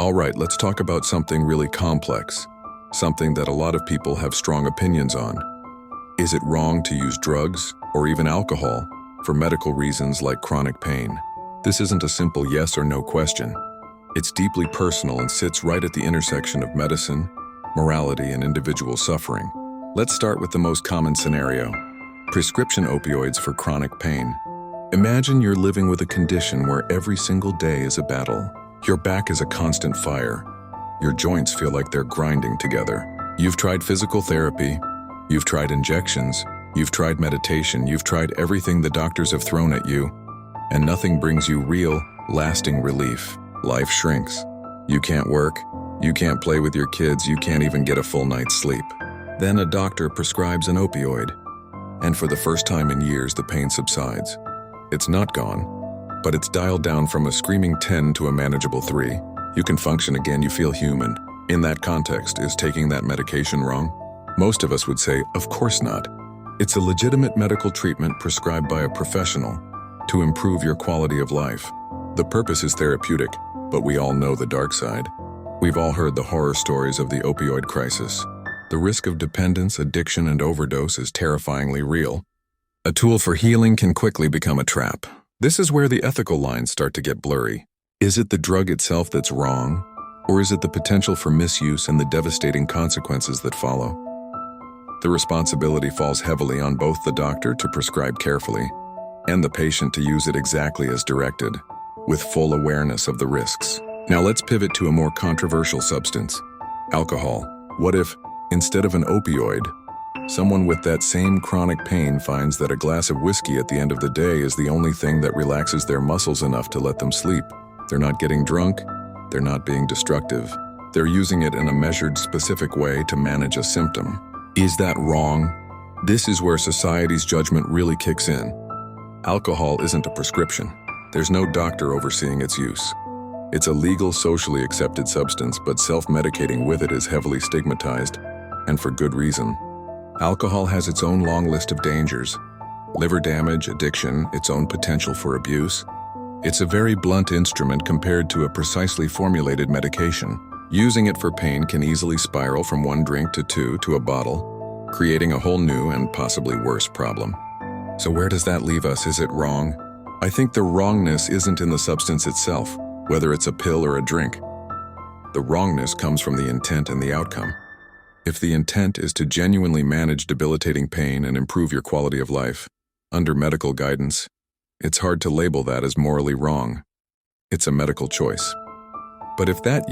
All right, let's talk about something really complex, something that a lot of people have strong opinions on. Is it wrong to use drugs or even alcohol for medical reasons like chronic pain? This isn't a simple yes or no question. It's deeply personal and sits right at the intersection of medicine, morality, and individual suffering. Let's start with the most common scenario: prescription opioids for chronic pain. Imagine you're living with a condition where every single day is a battle. Your back is a constant fire. Your joints feel like they're grinding together. You've tried physical therapy, you've tried injections, you've tried meditation, you've tried everything the doctors have thrown at you, and nothing brings you real, lasting relief. Life shrinks. You can't work, you can't play with your kids, you can't even get a full night's sleep. Then a doctor prescribes an opioid, and for the first time in years, the pain subsides. It's not gone, but it's dialed down from a screaming 10 to a manageable 3. You can function again, you feel human. In that context, is taking that medication wrong? Most of us would say, of course not. It's a legitimate medical treatment prescribed by a professional to improve your quality of life. The purpose is therapeutic, but we all know the dark side. We've all heard the horror stories of the opioid crisis. The risk of dependence, addiction, and overdose is terrifyingly real. A tool for healing can quickly become a trap. This is where the ethical lines start to get blurry. Is it the drug itself that's wrong, or is it the potential for misuse and the devastating consequences that follow? The responsibility falls heavily on both the doctor to prescribe carefully and the patient to use it exactly as directed, with full awareness of the risks. Now let's pivot to a more controversial substance: alcohol. What if, instead of an opioid, someone with that same chronic pain finds that a glass of whiskey at the end of the day is the only thing that relaxes their muscles enough to let them sleep? They're not getting drunk, they're not being destructive. They're using it in a measured, specific way to manage a symptom. Is that wrong? This is where society's judgment really kicks in. Alcohol isn't a prescription. There's no doctor overseeing its use. It's a legal, socially accepted substance, but self-medicating with it is heavily stigmatized, and for good reason. Alcohol has its own long list of dangers: liver damage, addiction, its own potential for abuse. It's a very blunt instrument compared to a precisely formulated medication. Using it for pain can easily spiral from one drink to two to a bottle, creating a whole new and possibly worse problem. So where does that leave us? Is it wrong? I think the wrongness isn't in the substance itself, whether it's a pill or a drink. The wrongness comes from the intent and the outcome. If the intent is to genuinely manage debilitating pain and improve your quality of life, under medical guidance, it's hard to label that as morally wrong. It's a medical choice. But if that